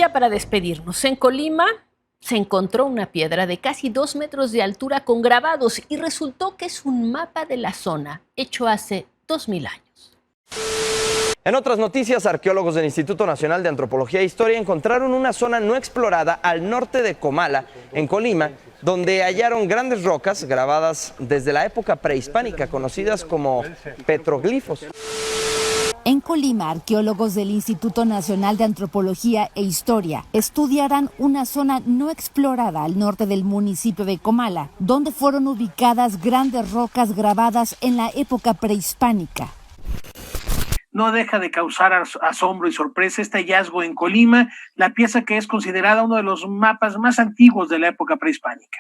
ya para despedirnos, en Colima se encontró una piedra de casi 2 metros de altura con grabados y resultó que es un mapa de la zona hecho hace 2000 años. En otras noticias, arqueólogos del Instituto Nacional de Antropología e Historia encontraron una zona no explorada al norte de Comala, en Colima, donde hallaron grandes rocas grabadas desde la época prehispánica, conocidas como petroglifos. En Colima, arqueólogos del Instituto Nacional de Antropología e Historia estudiarán una zona no explorada al norte del municipio de Comala, donde fueron ubicadas grandes rocas grabadas en la época prehispánica. No deja de causar asombro y sorpresa este hallazgo en Colima, la pieza que es considerada uno de los mapas más antiguos de la época prehispánica.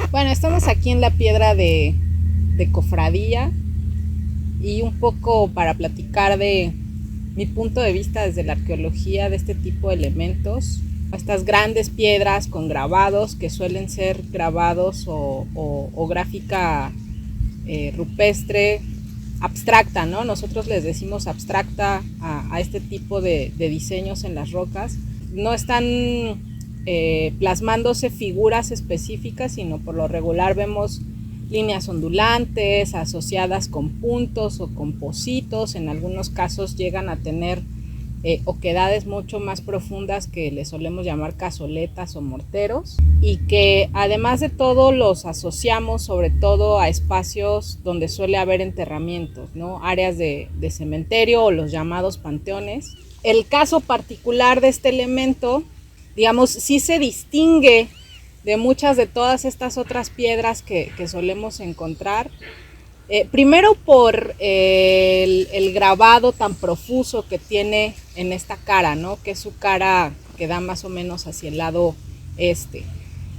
Bueno, estamos aquí en la piedra de Cofradía y un poco para platicar de mi punto de vista desde la arqueología de este tipo de elementos. Estas grandes piedras con grabados que suelen ser grabados o gráfica rupestre, abstracta, ¿no? Nosotros les decimos abstracta a este tipo de diseños en las rocas. No están plasmándose figuras específicas, sino por lo regular vemos líneas ondulantes asociadas con puntos o con pocitos. En algunos casos llegan a tener oquedades mucho más profundas que le solemos llamar cazoletas o morteros, y que además de todo los asociamos sobre todo a espacios donde suele haber enterramientos, ¿no? Áreas de cementerio o los llamados panteones. El caso particular de este elemento, digamos, sí se distingue de muchas de todas estas otras piedras que solemos encontrar. Primero por el grabado tan profuso que tiene en esta cara, ¿no? Que es su cara que da más o menos hacia el lado este.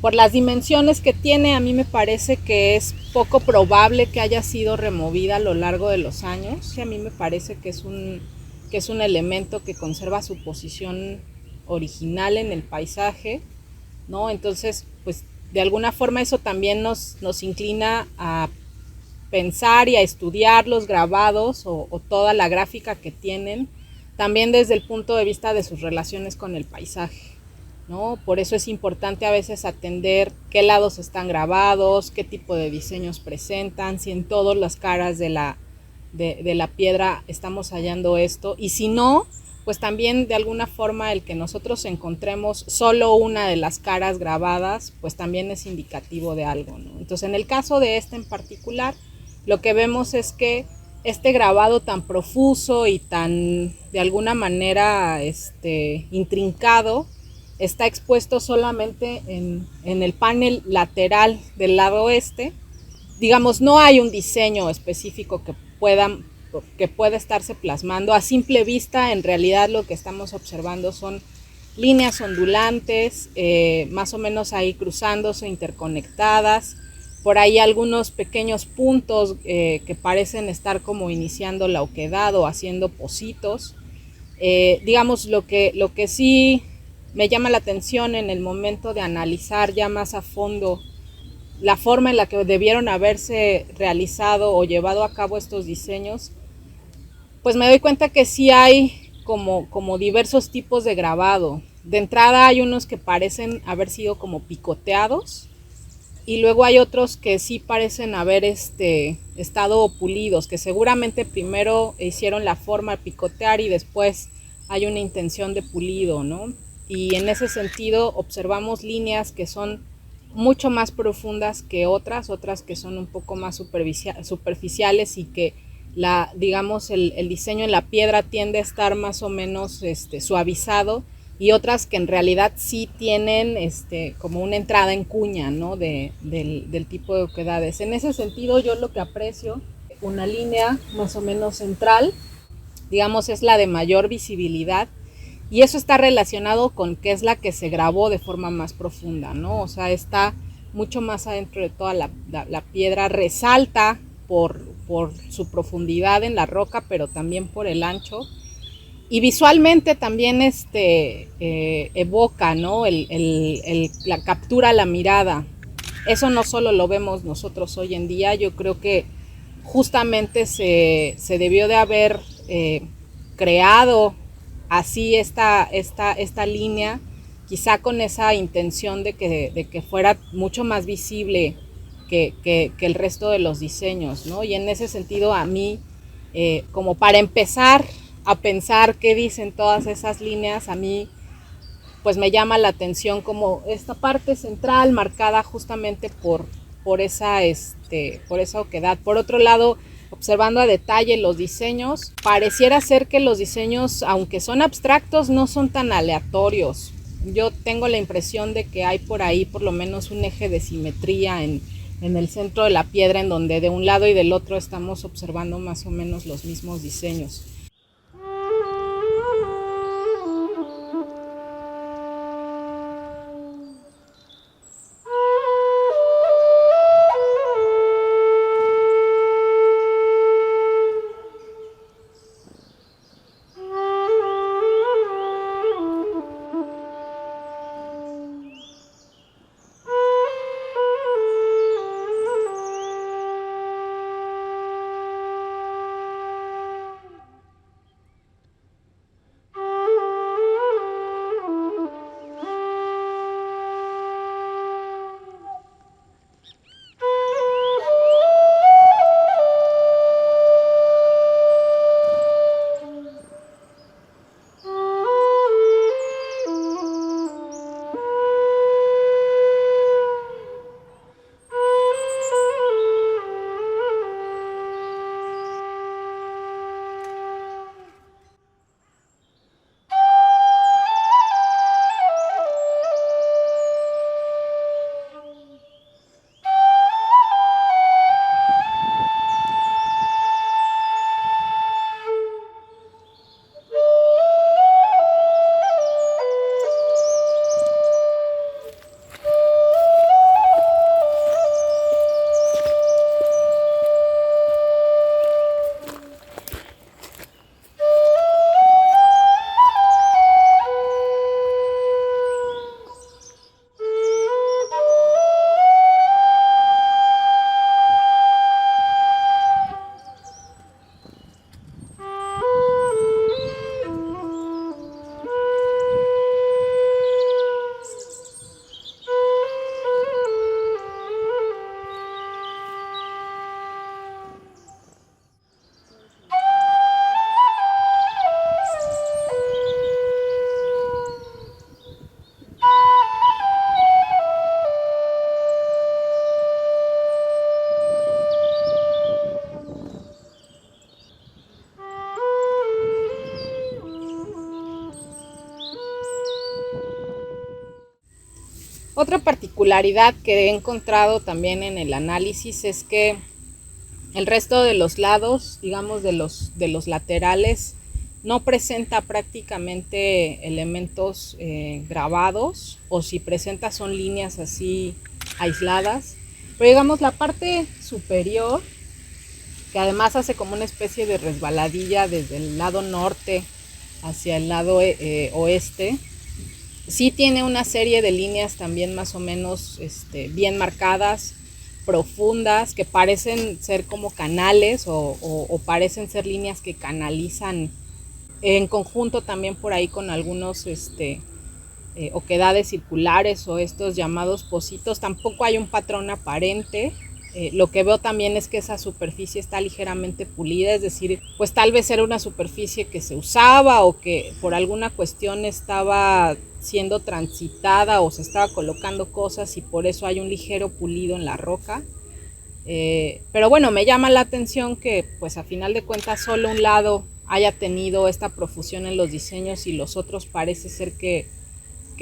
Por las dimensiones que tiene, a mí me parece que es poco probable que haya sido removida a lo largo de los años. Y a mí me parece que es un elemento que conserva su posición original en el paisaje, ¿no? Entonces, pues de alguna forma eso también nos inclina a pensar y a estudiar los grabados o toda la gráfica que tienen, también desde el punto de vista de sus relaciones con el paisaje, ¿no? Por eso es importante a veces atender qué lados están grabados, qué tipo de diseños presentan, si en todas las caras de la piedra estamos hallando esto, y si no, pues también de alguna forma el que nosotros encontremos solo una de las caras grabadas, pues también es indicativo de algo, ¿no? Entonces, en el caso de este en particular, lo que vemos es que este grabado tan profuso y tan de alguna manera intrincado está expuesto solamente en el panel lateral del lado oeste. Digamos, no hay un diseño específico que pueda estarse plasmando. A simple vista, en realidad lo que estamos observando son líneas ondulantes, más o menos ahí cruzándose, interconectadas. Por ahí algunos pequeños puntos que parecen estar como iniciando la oquedad o haciendo pocitos. Digamos, lo que sí me llama la atención en el momento de analizar ya más a fondo la forma en la que debieron haberse realizado o llevado a cabo estos diseños, pues me doy cuenta que sí hay como diversos tipos de grabado. De entrada hay unos que parecen haber sido como picoteados, y luego hay otros que sí parecen haber estado pulidos, que seguramente primero hicieron la forma al picotear y después hay una intención de pulido, ¿no? Y en ese sentido observamos líneas que son mucho más profundas que otras que son un poco más superficiales y que digamos el diseño en la piedra tiende a estar más o menos suavizado, y otras que en realidad sí tienen como una entrada en cuña, ¿no? del tipo de oquedades. En ese sentido, yo lo que aprecio, una línea más o menos central, digamos, es la de mayor visibilidad, y eso está relacionado con que es la que se grabó de forma más profunda, ¿no? O sea, está mucho más adentro de toda la piedra, resalta por su profundidad en la roca, pero también por el ancho. Y visualmente también evoca, ¿no? La captura la mirada. Eso no solo lo vemos nosotros hoy en día, yo creo que justamente se debió de haber creado así esta línea, quizá con esa intención de que fuera mucho más visible que el resto de los diseños, ¿no? Y en ese sentido, a mí, como para empezar a pensar qué dicen todas esas líneas, a mí pues me llama la atención como esta parte central marcada justamente por esa oquedad. Por otro lado, observando a detalle los diseños, pareciera ser que los diseños, aunque son abstractos, no son tan aleatorios. Yo tengo la impresión de que hay por ahí por lo menos un eje de simetría en el centro de la piedra, en donde de un lado y del otro estamos observando más o menos los mismos diseños. Otra particularidad que he encontrado también en el análisis es que el resto de los lados, digamos de los laterales, no presenta prácticamente elementos grabados, o si presenta son líneas así aisladas. Pero digamos la parte superior, que además hace como una especie de resbaladilla desde el lado norte hacia el lado oeste, sí tiene una serie de líneas también más o menos bien marcadas, profundas, que parecen ser como canales o parecen ser líneas que canalizan en conjunto también por ahí con algunos oquedades circulares o estos llamados pocitos. Tampoco hay un patrón aparente, Lo que veo también es que esa superficie está ligeramente pulida, es decir, pues tal vez era una superficie que se usaba o que por alguna cuestión estaba siendo transitada o se estaba colocando cosas y por eso hay un ligero pulido en la roca. Pero bueno, me llama la atención que pues a final de cuentas solo un lado haya tenido esta profusión en los diseños y los otros parece ser que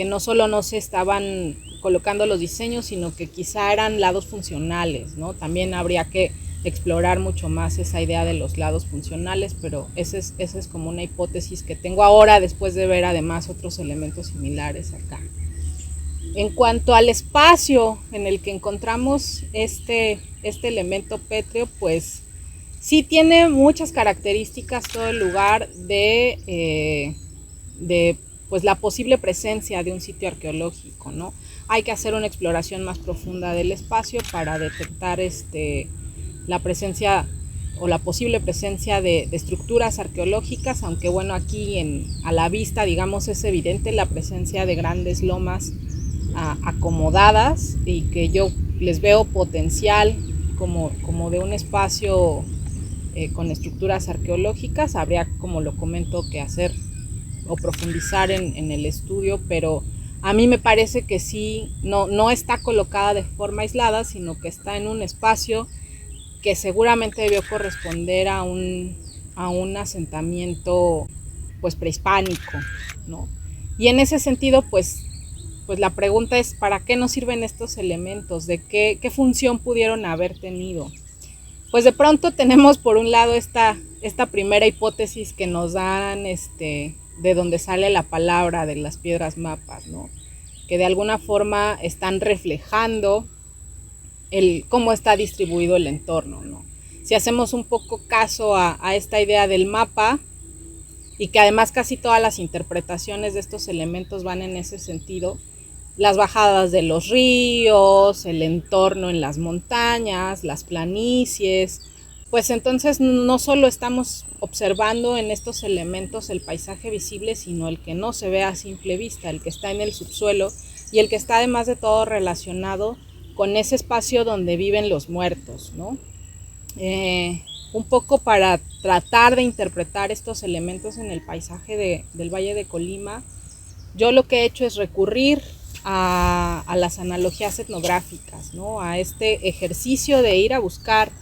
no solo no se estaban colocando los diseños, sino que quizá eran lados funcionales, ¿no? También habría que explorar mucho más esa idea de los lados funcionales, pero esa es como una hipótesis que tengo ahora después de ver además otros elementos similares acá. En cuanto al espacio en el que encontramos este elemento pétreo, pues sí tiene muchas características todo el lugar de pues la posible presencia de un sitio arqueológico, ¿no? Hay que hacer una exploración más profunda del espacio para detectar la presencia o la posible presencia de estructuras arqueológicas, aunque bueno, aquí a la vista, digamos, es evidente la presencia de grandes lomas acomodadas y que yo les veo potencial como de un espacio con estructuras arqueológicas. Habría, como lo comento, que hacer o profundizar en el estudio, pero a mí me parece que sí, no está colocada de forma aislada, sino que está en un espacio que seguramente debió corresponder a un asentamiento pues prehispánico, ¿no? Y en ese sentido, pues la pregunta es, ¿para qué nos sirven estos elementos? ¿De qué función pudieron haber tenido? Pues de pronto tenemos por un lado esta primera hipótesis que nos dan de donde sale la palabra de las piedras mapas, ¿no? Que de alguna forma están reflejando cómo está distribuido el entorno, ¿no? Si hacemos un poco caso a esta idea del mapa, y que además casi todas las interpretaciones de estos elementos van en ese sentido, las bajadas de los ríos, el entorno en las montañas, las planicies, pues entonces no solo estamos observando en estos elementos el paisaje visible, sino el que no se ve a simple vista, el que está en el subsuelo y el que está además de todo relacionado con ese espacio donde viven los muertos, ¿no? Un poco para tratar de interpretar estos elementos en el paisaje del Valle de Colima, yo lo que he hecho es recurrir a las analogías etnográficas, ¿no? A este ejercicio de ir a buscar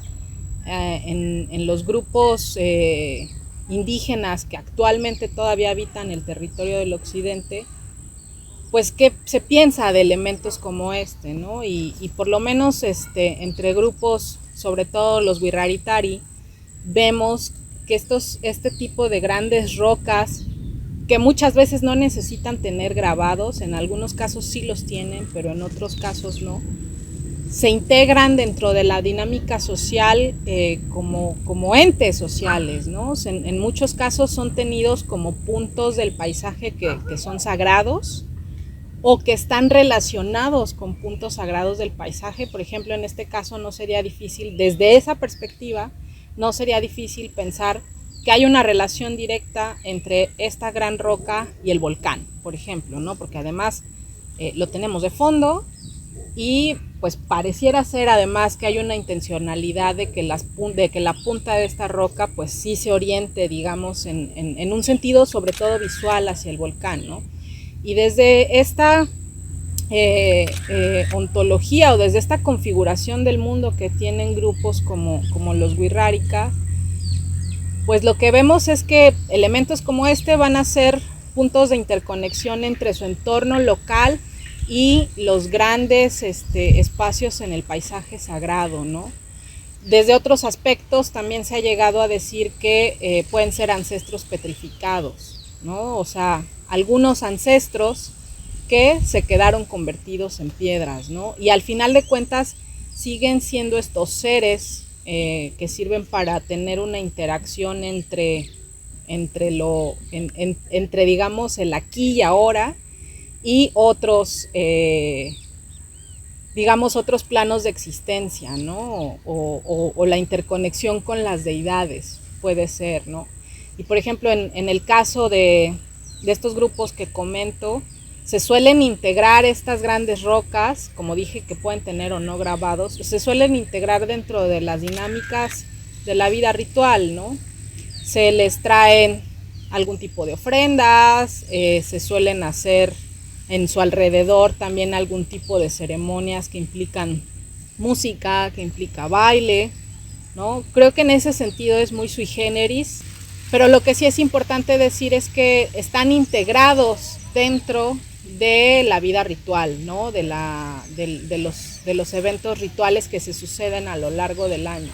en los grupos indígenas que actualmente todavía habitan el territorio del occidente, pues qué se piensa de elementos como ¿no? Y por lo menos entre grupos, sobre todo los Wirraritari, vemos que este tipo de grandes rocas que muchas veces no necesitan tener grabados, en algunos casos sí los tienen, pero en otros casos no, se integran dentro de la dinámica social como entes sociales, ¿no? En muchos casos son tenidos como puntos del paisaje que son sagrados o que están relacionados con puntos sagrados del paisaje. Por ejemplo, en este caso no sería difícil, desde esa perspectiva, no sería difícil pensar que hay una relación directa entre esta gran roca y el volcán, por ejemplo, ¿no? Porque además lo tenemos de fondo y pues pareciera ser además que hay una intencionalidad de que la punta de esta roca pues sí se oriente, digamos, en un sentido sobre todo visual hacia el volcán, ¿no? Y desde esta ontología o desde esta configuración del mundo que tienen grupos como los Wirrárikas, pues lo que vemos es que elementos como van a ser puntos de interconexión entre su entorno local y los grandes espacios en el paisaje sagrado, ¿no? Desde otros aspectos también se ha llegado a decir que pueden ser ancestros petrificados, ¿no? O sea, algunos ancestros que se quedaron convertidos en piedras, ¿no? Y al final de cuentas siguen siendo estos seres que sirven para tener una interacción entre digamos el aquí y ahora y otros digamos otros planos de existencia, ¿no? O la interconexión con las deidades puede ser, ¿no? Y por ejemplo en el caso de estos grupos que comento, Se suelen integrar estas grandes rocas, como dije, que pueden tener o no grabados, se suelen integrar dentro de las dinámicas de la vida ritual, ¿no? Se les traen algún tipo de ofrendas, se suelen hacer en su alrededor también algún tipo de ceremonias que implican música, que implica baile, ¿no? Creo que en ese sentido es muy sui generis, pero lo que sí es importante decir es que están integrados dentro de la vida ritual, ¿no? de los eventos rituales que se suceden a lo largo del año.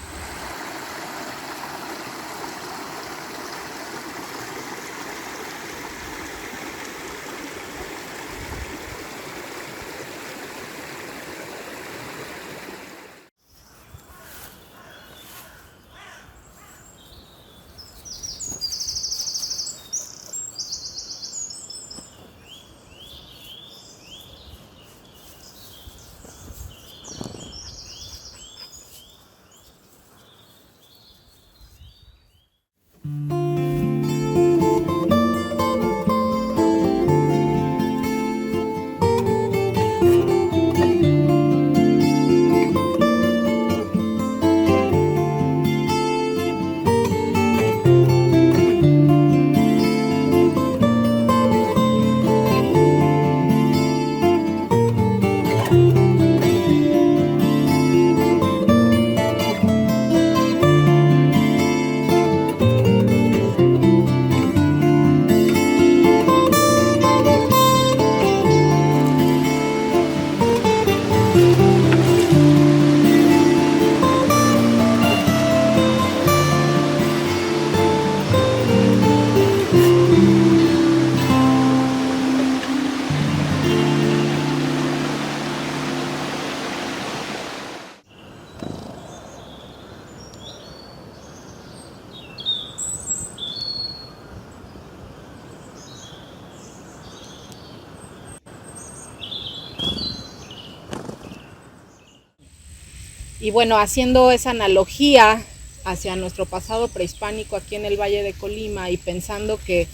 Y bueno, haciendo esa analogía hacia nuestro pasado prehispánico aquí en el Valle de Colima y pensando que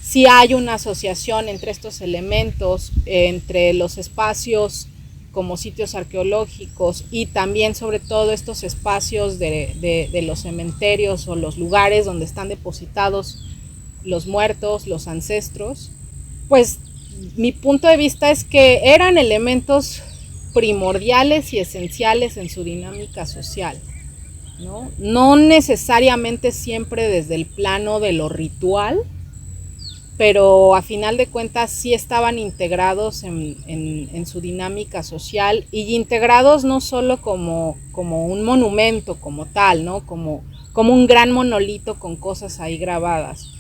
sí hay una asociación entre estos elementos, entre los espacios como sitios arqueológicos y también sobre todo estos espacios de los cementerios o los lugares donde están depositados los muertos, los ancestros, pues mi punto de vista es que eran elementos primordiales y esenciales en su dinámica social, ¿no? No necesariamente siempre desde el plano de lo ritual, pero a final de cuentas sí estaban integrados en su dinámica social y integrados no solo como un monumento como tal, ¿no? como un gran monolito con cosas ahí grabadas,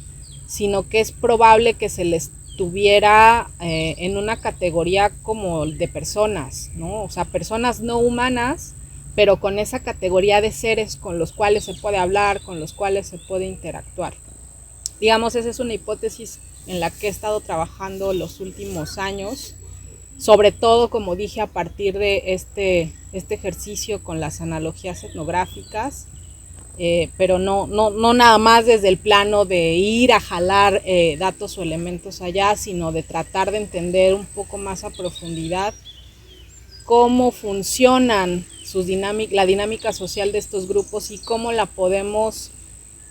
sino que es probable que se les tuviera en una categoría como de personas, ¿no? O sea, personas no humanas, pero con esa categoría de seres con los cuales se puede hablar, con los cuales se puede interactuar. Digamos, esa es una hipótesis en la que he estado trabajando los últimos años, sobre todo, como dije, a partir de este ejercicio con las analogías etnográficas, pero no nada más desde el plano de ir a jalar datos o elementos allá, sino de tratar de entender un poco más a profundidad cómo funcionan la dinámica social de estos grupos y cómo la podemos,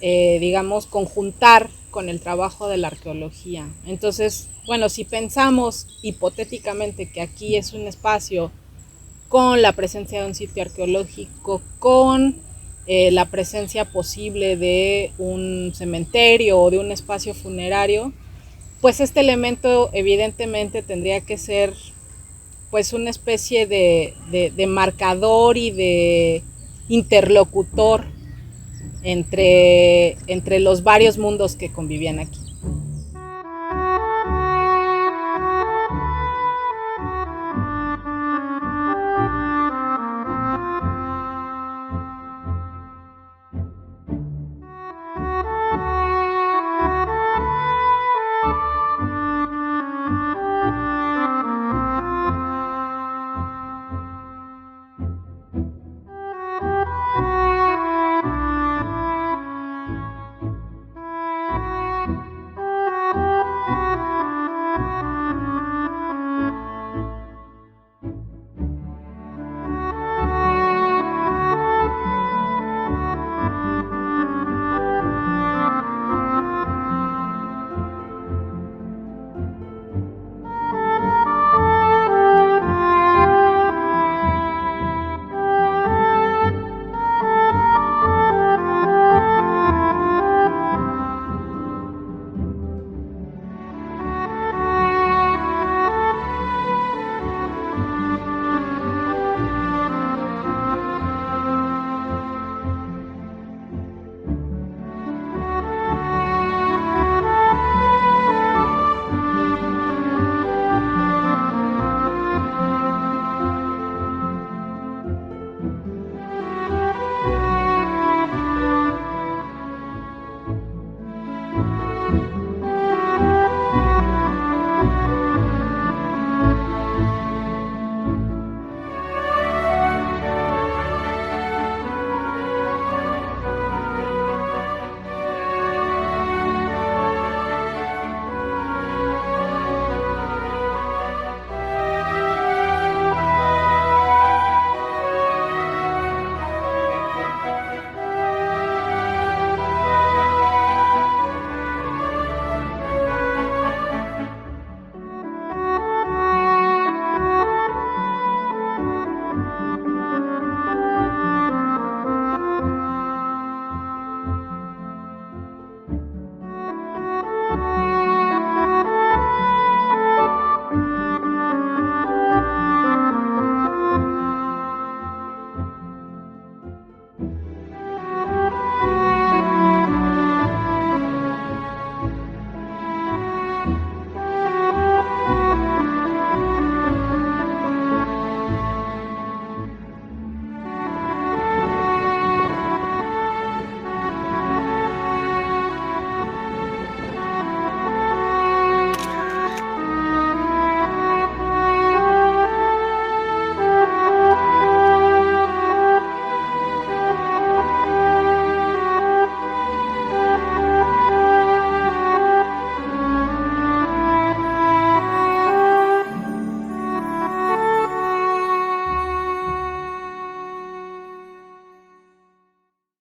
digamos, conjuntar con el trabajo de la arqueología. Entonces, bueno, si pensamos hipotéticamente que aquí es un espacio con la presencia de un sitio arqueológico, con la presencia posible de un cementerio o de un espacio funerario, pues este elemento evidentemente tendría que ser pues una especie de marcador y de interlocutor entre los varios mundos que convivían aquí.